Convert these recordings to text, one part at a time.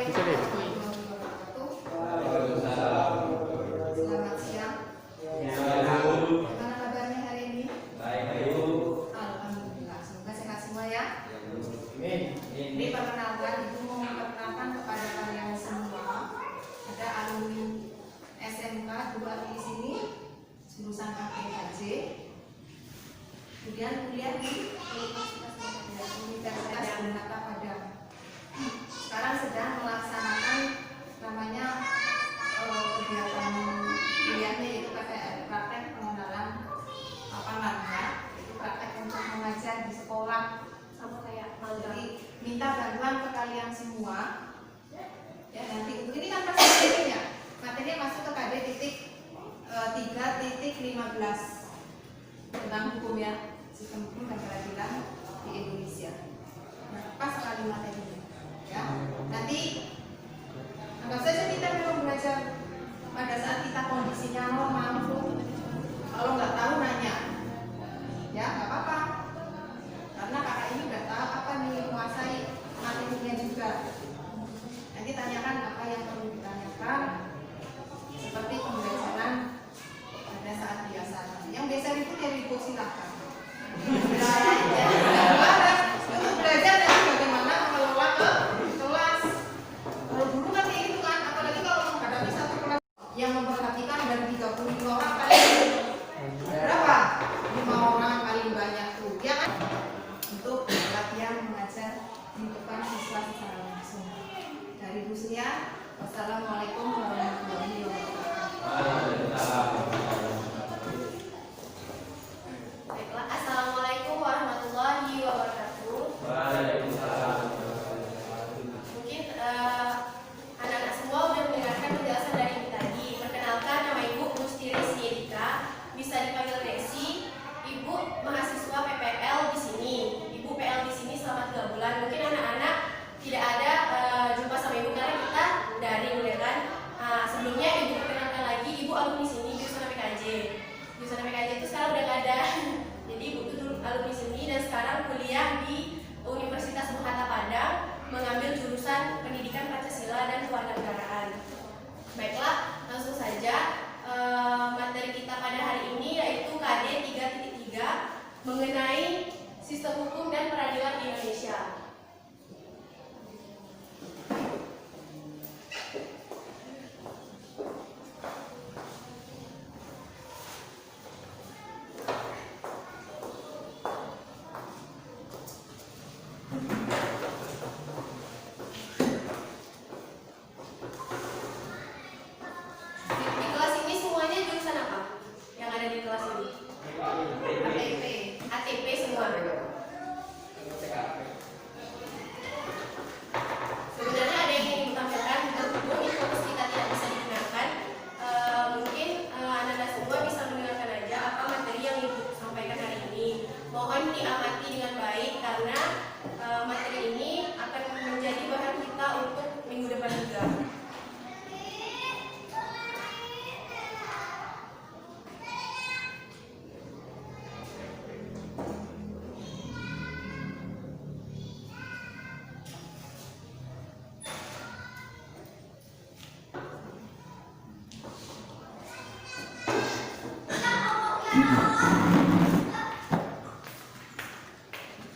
warahmatullahi wabarakatuh. Selamat siang. Bagaimana kabarnya hari ini? Baik. Alhamdulillah. Semoga sehat semua ya. Ini perkenalkan, Ibu mau memperkenalkan kepada kalian semua. Ada alumni SMK 2 di sini, jurusan APKJ. Kemudian kuliah di Universitas Bernata Padang. Sekarang sedang melaksanakan namanya kegiatan kuliahnya yaitu praktek pengenalan lapangan ya. Itu praktek untuk mengajar di sekolah sama kayak jadi minta bantuan ke kalian semua ya. Nanti untuk ini kan pasti materinya masuk ke KD titik 3.15 tentang hukum ya, sistem hukum dan peradilan di Indonesia. Nah, pas sekali materinya ya. Nanti anggap saja kita memang belajar pada saat kita kondisinya normal. Kalau nggak tahu nanya ya, nggak apa-apa, karena kakak ini udah tahu apa nih, menguasai materinya juga. Nanti tanyakan apa yang perlu ditanyakan, seperti pembelajaran pada saat biasa. Yang biasa itu ya ribut silahkan. Untuk belajar dan bagaimana mengelola ke kelas. Kalau dulu kan kayak gitu kan, apalagi kalau menghadapi satu kelas yang memperhatikan dari 35 orang kali berapa? 5 orang paling banyak tuh, ya kan? Untuk latihan mengajar menentukan siswa secara langsung. Dari Bu Sia, wassalamualaikum warahmatullahi wabarakatuh. Baiklah, assalamualaikum warahmatullahi wabarakatuh. Mungkin anak-anak semua sudah mendengarkan penjelasan dari Ibu tadi. Perkenalkan, nama Ibu Mustiri Siedika, bisa dipanggil Resi. Ibu mahasiswa PPL di sini. Ibu PL di sini selama 3 bulan. Mungkin anak-anak tidak ada jumpa sama Ibu karena kita daring, ya kan? Sebelumnya Ibu perkenalkan lagi, Ibu alumni sini jurusan PKJ. Jurusan PKJ itu sekarang udah nggak ada. Jadi Ibu itu dulu alumni sini dan sekarang kuliah di Universitas Bernata Padang, mengambil jurusan Pendidikan Pancasila dan Kewarganegaraan. Baiklah, langsung saja materi kita pada hari ini yaitu KD 3.3 mengenai sistem hukum dan peradilan di Indonesia. Di kelas ini semuanya jurusan apa? Yang ada di kelas ini? ATP semua. Sebenarnya ada yang ingin ditampilkan, meskipun info kita tidak bisa digunakan. Mungkin anak-anak semua bisa mendengarkan aja apa materi yang Ibu sampaikan hari ini. Mohon diamati dengan baik karena materi ini akan menjadi bahan kita untuk minggu depan juga.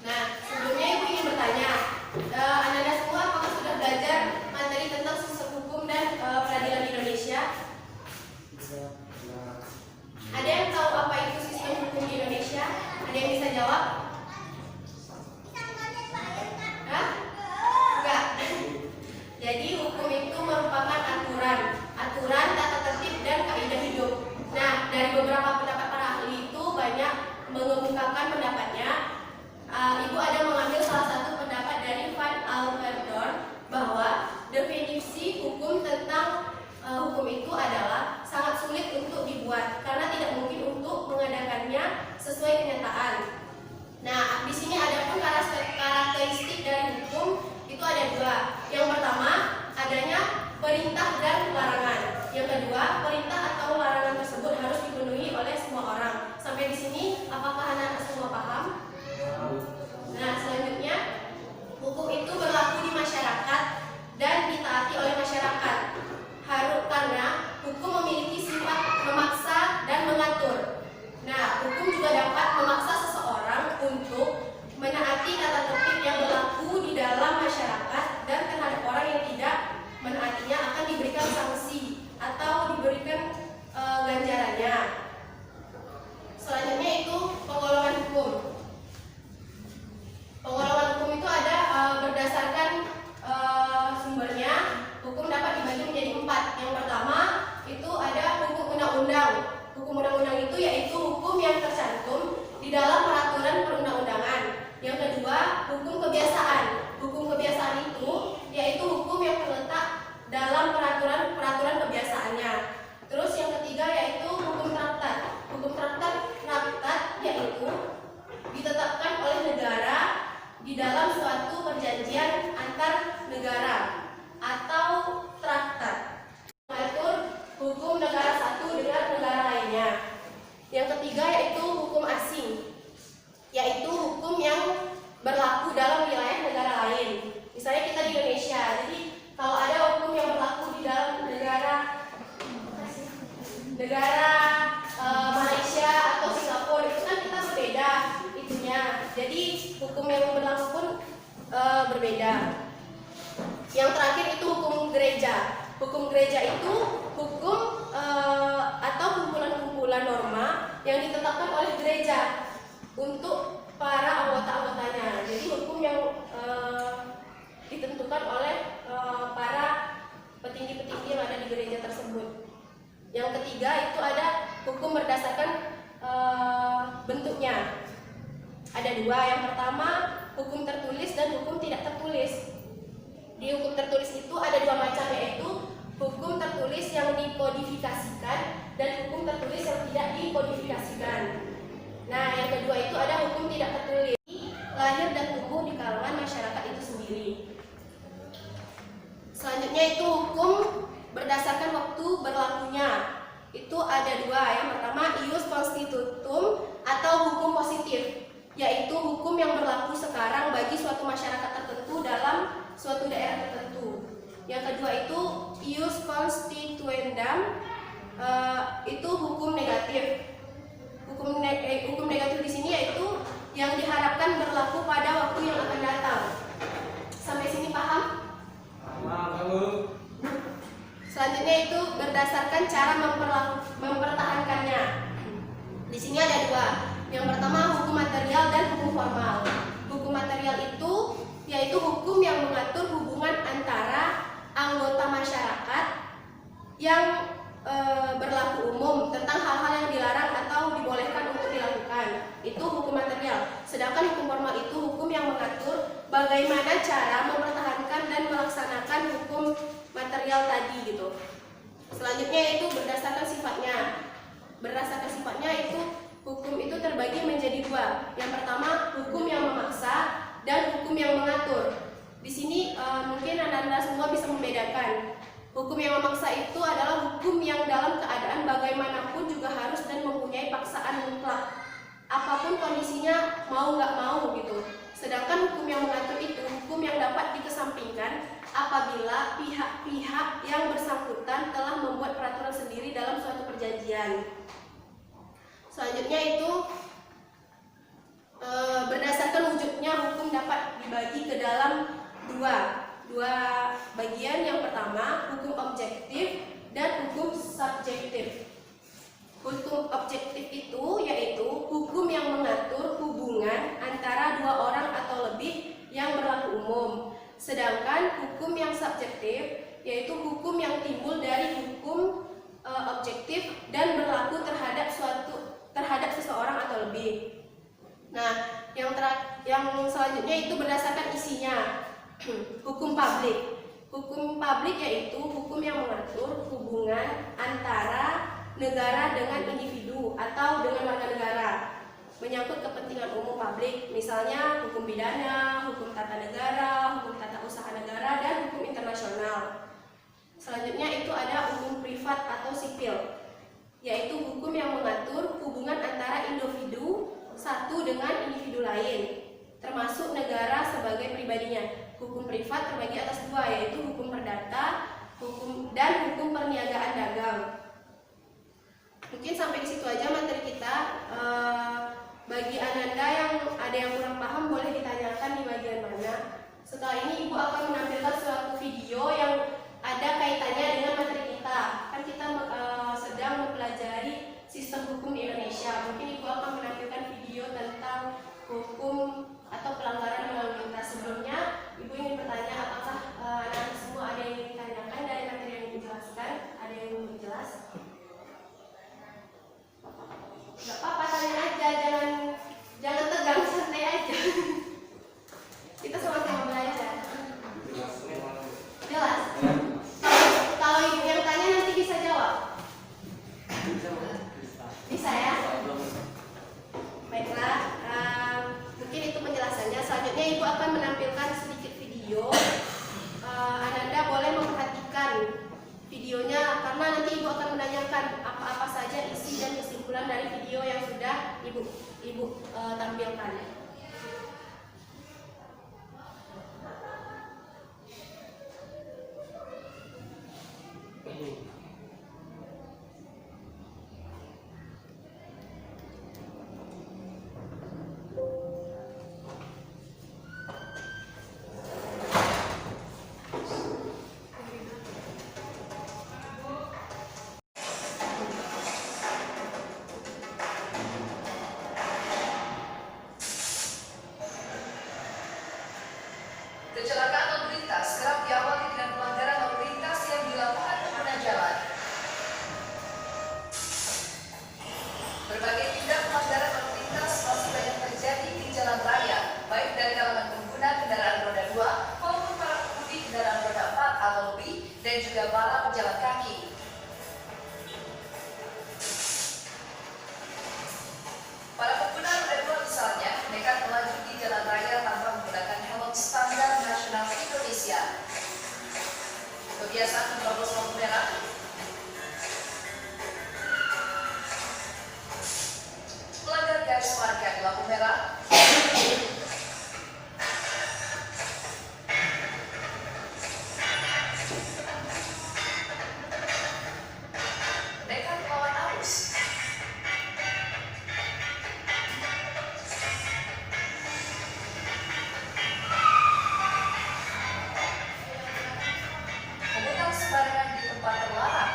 Nah, sebelumnya Ibu ingin bertanya, anak-anak semua apakah sudah belajar materi tentang sistem hukum dan peradilan di Indonesia? Ada yang tahu apa itu sistem hukum di Indonesia? Ada yang bisa jawab? Hah? Enggak. Jadi hukum itu merupakan aturan, tata tertib dan kaidah hidup. Nah, dari beberapa pendapat para ahli itu banyak mengemukakan pendapatnya. Ibu ada mengambil salah satu pendapat dari Van Alverdorn bahwa definisi hukum tentang hukum itu adalah sangat sulit untuk dibuat karena tidak mungkin untuk mengadakannya sesuai kenyataan. Nah, di sini ada pun karakteristik dari hukum itu ada 2. Yang pertama, adanya perintah dan larangan. Yang kedua, perintah atau larangan tersebut harus dipenuhi oleh semua orang. Sampai di sini, apakah anak-anak semua paham? Nah, selanjutnya, hukum itu berlaku di masyarakat dan ditaati negara Malaysia atau Singapura itu kan kita berbeda itunya. Jadi hukum yang berlaku pun berbeda. Yang terakhir itu hukum gereja. Hukum gereja itu hukum atau kumpulan-kumpulan norma yang ditetapkan oleh gereja untuk para anggota-anggotanya. Jadi hukum yang ditentukan oleh para petinggi-petinggi yang ada di gereja tersebut. Yang ketiga itu ada hukum berdasarkan bentuknya. Ada dua. Yang pertama hukum tertulis dan hukum tidak tertulis. Di hukum tertulis itu ada dua macam, yaitu hukum tertulis yang dikodifikasikan dan hukum tertulis yang tidak dikodifikasikan. Nah, yang kedua itu ada hukum tidak tertulis, lahir dan tumbuh di kalangan masyarakat itu sendiri. Selanjutnya itu hukum berdasarkan waktu berlakunya. Itu ada dua. Yang pertama ius constitutum atau hukum positif, yaitu hukum yang berlaku sekarang bagi suatu masyarakat tertentu dalam suatu daerah tertentu. Yang kedua itu ius constituendam, itu hukum negatif. Hukum negatif di sini yaitu yang diharapkan berlaku pada waktu yang akan datang. Sampai sini paham? Selanjutnya itu berdasarkan cara mempertahankannya. Di sini ada dua. Yang pertama hukum material dan hukum formal. Hukum material itu yaitu hukum yang mengatur hubungan antara anggota masyarakat yang berlaku umum tentang hal-hal yang dilarang atau dibolehkan untuk dilakukan. Itu hukum material. Sedangkan hukum formal itu hukum yang mengatur bagaimana cara mempertahankan dan melaksanakan hukum material tadi gitu. Selanjutnya itu berdasarkan sifatnya. Berdasarkan sifatnya itu hukum itu terbagi menjadi dua. Yang pertama hukum yang memaksa dan hukum yang mengatur. Di sini mungkin anda semua bisa membedakan. Hukum yang memaksa itu adalah hukum yang dalam keadaan bagaimanapun juga harus dan mempunyai paksaan mutlak. Apapun kondisinya, mau nggak mau gitu. Sedangkan hukum yang mengatur itu hukum yang dapat dikesampingkan apabila pihak-pihak yang bersangkutan telah membuat peraturan sendiri dalam suatu perjanjian. Selanjutnya itu berdasarkan wujudnya hukum dapat dibagi ke dalam dua bagian. Yang pertama hukum objektif dan hukum subjektif. Hukum objektif itu yaitu hukum yang mengatur hubungan antara dua orang atau lebih yang berlaku umum. Sedangkan hukum yang subjektif yaitu hukum yang timbul dari hukum objektif dan berlaku terhadap seseorang atau lebih. Nah, yang selanjutnya itu berdasarkan isinya. Hukum publik. Hukum publik yaitu hukum yang mengatur hubungan antara negara dengan individu atau dengan warga negara menyangkut kepentingan umum publik, misalnya hukum pidana, hukum tata negara, hukum tata usaha negara, dan hukum internasional. Selanjutnya itu ada hukum privat atau sipil, yaitu hukum yang mengatur hubungan antara individu satu dengan individu lain, termasuk negara sebagai pribadinya. Hukum privat terbagi atas dua, yaitu hukum perdata dan hukum perniagaan dagang. Mungkin sampai di situ aja materi kita. Bagi Ananda yang ada yang kurang paham boleh ditanyakan di bagian mana. Setelah ini Ibu akan menampilkan suatu video yang ada kaitannya dengan materi kita. Kan kita sedang mempelajari sistem hukum di Indonesia. Mungkin Ibu akan menampilkan video tentang hukum atau pelanggaran lalu lintas. Sebelumnya Ibu ingin bertanya apakah anak semua ada yang ingin ditanyakan dari materi yang dijelaskan? Ada yang belum jelas? Gak apa-apa, tanya aja, jangan tegang, santai aja. Kita sama-sama belajar. Jelas? Kalau Ibu yang tanya nanti bisa jawab? Bisa ya? Baiklah, mungkin itu penjelasannya. Selanjutnya Ibu akan menampilkan sedikit video. Ananda boleh memperhatikan videonya karena nanti Ibu akan menanyakan apa-apa saja isi dan kesimpulan dari video yang sudah Ibu tampilkan. Kecelakaan lalu lintas kerap diawali dengan pelanggaran lalu lintas yang dilakukan pengguna jalan. Berbagai tindak pelanggaran lalu lintas masih banyak terjadi di jalan raya, baik dari kalangan pengguna kendaraan roda 2 maupun para pengemudi kendaraan roda 4 atau lebih, dan juga para pejalan kaki. Para pengguna roda 2 misalnya nekat melaju di jalan raya tanpa menggunakan helm standar nasional Indonesia. Kebiasaan menerobos lampu merah, melanggar garis marka di lampu merah, nekat melawan arus, memutar sembarangan di tempat terlarang,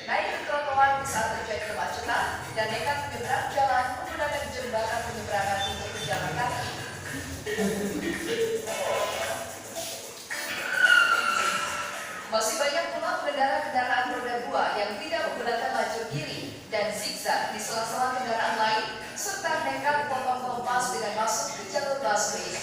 naik ke trotoar di saat terjadi kemacetan, dan nekat menyeberang jalan menggunakan jembatan penyeberangan untuk pejalan kaki. Masih banyak pula pengendara kendaraan roda 2 yang tidak menggunakan lajur kiri dan zigzag di sela-sela kendaraan lain, serta nekat potong kompas dengan masuk ke jalur busway.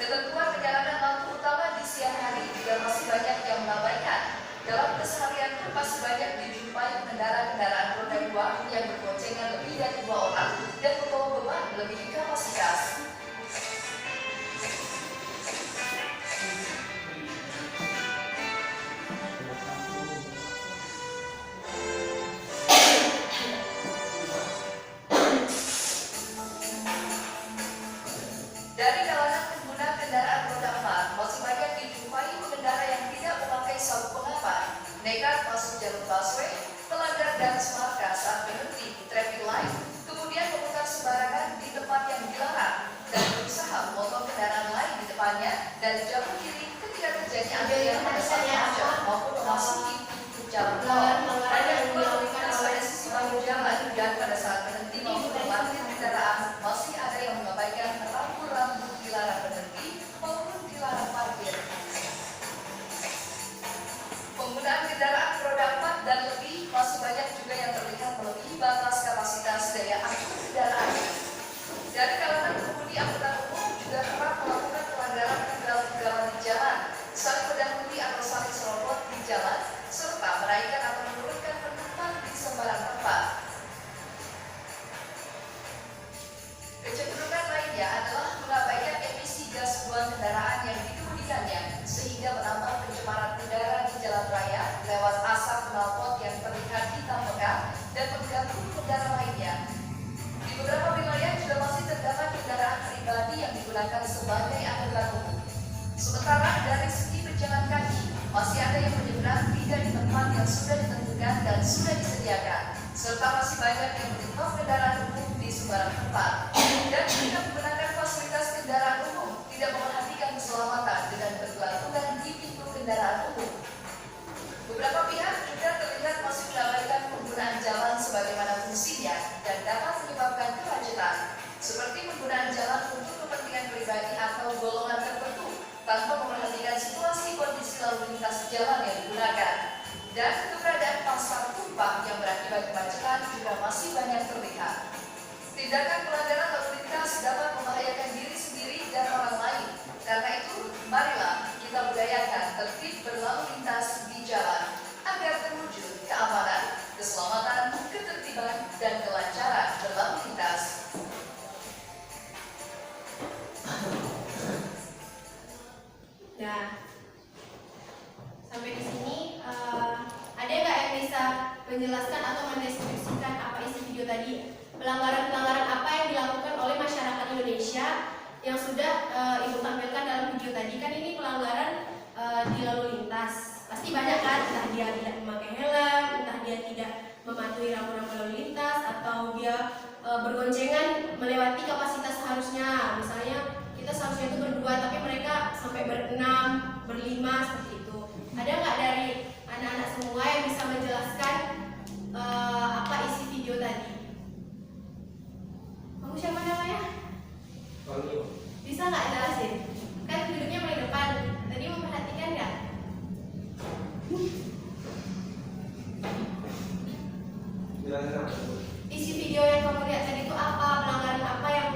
Ketentuan penyalakan lampu utama di siang hari juga masih banyak yang mengabaikan. Dalam keseharian pun masih banyak dijumpai pengendara kendaraan roda 2 yang berboncengan lebih dari 2 orang dan membawa beban melebihi kapasitas. Dari kalangan pengguna kendaraan roda 4, masih banyak dijumpai pengendara yang tidak memakai sabuk pengaman, nekat masuk jalur busway, melanggar garis marka saat berhenti di traffic light, kemudian memutar sembarangan di tempat yang dilarang, dan berusaha memotong kendaraan lain di depannya dari jalur kiri ketika terjadi antrian pada saat macet maupun memasuki pintu jalan tol. Banyak pula melintas pada sisi bahu jalan, dan pada saat berhenti maupun memarkir kendaraan masih ada yang mengabaikan rambu-rambu dilarang berhenti maupun dilarang parkir. Penggunaan kendaraan roda 4 dan lebih masih banyak juga yang terlihat melebihi batas kapasitas daya angkut kendaraan. Dari kalangan pengemudi angkutan umum juga kerap melakukan pelanggaran ugal-ugalan di jalan, saling mendahului atau saling serobot di jalan, serta menaikkan atau menurunkan penumpang di sembarang tempat. Kecenderungan lainnya adalah mengabaikan emisi gas buang kendaraan yang dikemudikannya, sehingga menambah pencemaran udara di jalan raya lewat asap knalpot yang terlihat hitam pekat dan mengganggu pengendara lainnya. Di beberapa wilayah juga masih terdapat kendaraan pribadi yang digunakan sebagai angkutan umum. Sementara dari segi pejalan kaki, masih ada yang menyeberang tidak di tempat yang sudah ditentukan dan sudah disediakan, serta masih banyak yang menitip kendaraan umum di sembarang tempat. Dan tidak menggunakan fasilitas kendaraan umum, tidak memperhatikan keselamatan dengan bergelantungan di pintu kendaraan umum. Beberapa pihak juga terlihat masih mengabaikan penggunaan jalan sebagaimana fungsinya dan dapat menyebabkan kemacetan, seperti penggunaan jalan untuk kepentingan pribadi atau golongan tertentu tanpa memperhatikan situasi kondisi lalu lintas jalan yang digunakan. Dan keberadaan pasar tumpah yang berakibat kemacetan juga masih banyak terlihat. Tindakan pelanggaran lalu lintas dapat membahayakan diri sendiri dan orang lain. Karena itu, marilah kita budayakan tertib berlalu lintas di jalan agar terwujud keamanan, keselamatan, ketertiban, dan kelancaran berlalu lintas. Nah, sampai di sini ada nggak yang bisa menjelaskan atau mendeskripsikan apa isi video tadi? Pelanggaran-pelanggaran apa yang dilakukan oleh masyarakat Indonesia yang sudah Ibu tampilkan dalam video tadi? Kan ini pelanggaran di lalu lintas. Pasti banyak kan, entah dia tidak memakai helm, entah dia tidak mematuhi rambu-rambu lalu lintas atau dia bergoncengan melewati kapasitas seharusnya. Misalnya kita seharusnya itu berdua tapi mereka sampai berenam, berlima seperti itu. Ada nggak dari anak-anak semua yang bisa menjelaskan apa isi video tadi? Kamu siapa namanya? Bisa nggak jelasin? Kan duduknya paling depan. Tadi memperhatikan nggak? Isi video yang kamu lihat tadi itu apa? Pelanggaran apa yang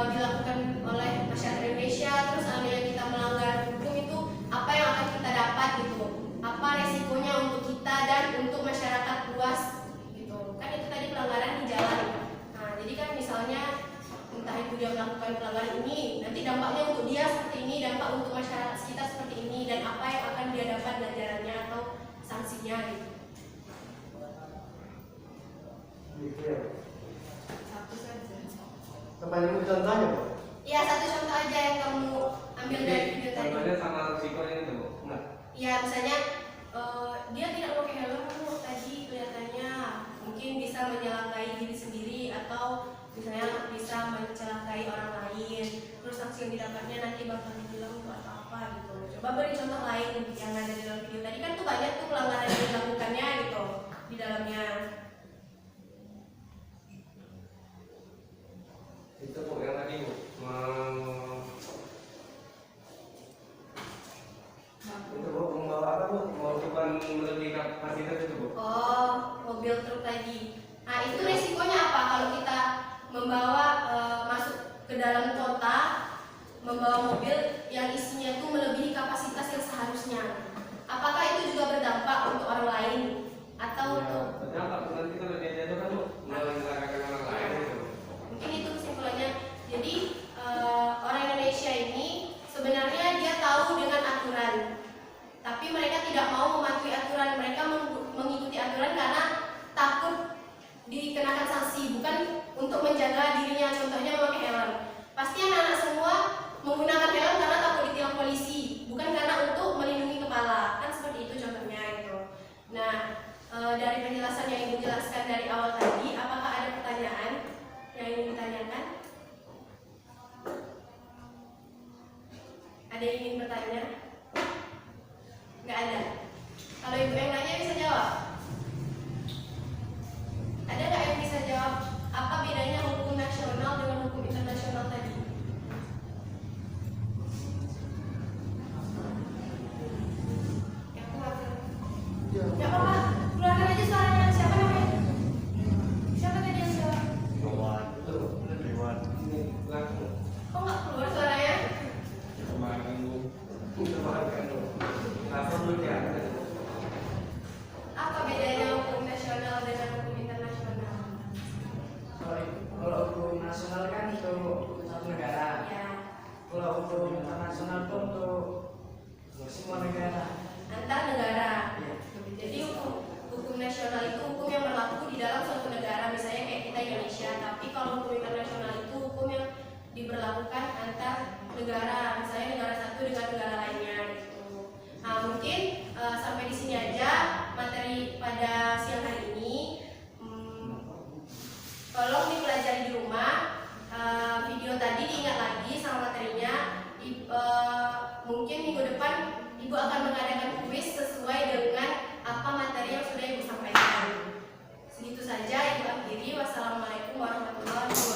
dilakukan oleh masyarakat Indonesia? Terus yang kita melanggar hukum itu apa yang akan kita dapat gitu? Apa resikonya untuk kita dan untuk masyarakat luas gitu? Kan itu tadi pelanggaran di jalan. Nah, jadi kan misalnya entah itu dia melakukan pelanggaran ini, nanti dampaknya untuk dia seperti ini, dampak untuk masyarakat sekitar seperti ini, dan apa yang akan dia dapat ganjarannya atau sanksinya gitu. Satu saja. Kebanyakan contohnya, Bu? Ya, satu contoh aja yang kamu ambil dari video tadi. Contohnya sama risikonya itu, Bu. Enggak. Ya, misalnya dia tidak pakai helm tadi kelihatannya mungkin bisa menyelakai diri sendiri atau misalnya bisa mencelakai orang lain. Terus sanksi yang didapatnya nanti bakal dibilang buat apa gitu. Coba beri contoh lain yang ada di dalam video tadi, kan tuh banyak tuh pelanggaran yang dilakukannya gitu di dalamnya. Itu, Bu, yang tadi, Bu. Itu, Bu, membawa apa, Bu? Mau coba melebihi kapasitas itu, Bu? Oh, mobil truk tadi. Nah, itu resikonya apa kalau kita membawa masuk ke dalam kota, membawa mobil yang isinya itu melebihi kapasitas yang seharusnya? Apakah itu juga berdampak untuk orang lain atau untuk berdampak? Nanti kalau dia jatuh kan, Bu, menyelakakan orang lain itu. mungkin itu kesimpulannya. Jadi orang Indonesia ini sebenarnya dia tahu dengan aturan, tapi mereka tidak mau mematuhi aturan. Mereka mengikuti aturan karena takut dikenakan sanksi, bukan untuk menjaga dirinya. Contohnya memakai helm. Pasti anak-anak semua menggunakan helm karena takut ditilang polisi, bukan karena untuk melindungi kepala. Kan seperti itu contohnya itu. Nah, dari penjelasan yang Ibu jelaskan dari awal tadi, apakah ada pertanyaan yang ingin ditanyakan? Ada yang ingin bertanya? Nggak ada. Kalau Ibu yang nanya bisa jawab. Ada nggak yang bisa jawab apa bedanya hukum nasional dengan hukum internasional tadi? Yang kuat. Nggak apa-apa, keluarkan aja suaranya. Siapa namanya? Siapa tadi yang jawab? Ini langsung. Kok nggak keluar suaranya? Kemarin, Bu. Kemarin, Bu. Langsung dulu ya. Apa bedanya hukum nasional dengan hukum internasional? Kalau hukum nasional kan untuk satu negara, Ya, kalau hukum internasional itu untuk semua negara. antar negara. Ya. Jadi hukum nasional itu hukum yang berlaku di dalam suatu negara, misalnya kayak kita Indonesia. Tapi kalau hukum internasional itu hukum yang diberlakukan antar negara, misalnya negara satu dengan negara lainnya gitu. Nah, mungkin sampai di sini aja materi pada siang hari ini. Tolong dipelajari di rumah. Video tadi diingat lagi sama materinya. Mungkin minggu depan Ibu akan mengadakan kuis sesuai dengan apa materi yang sudah Ibu sampaikan. Segitu saja Ibu akhiri. Wassalamualaikum warahmatullahi wabarakatuh.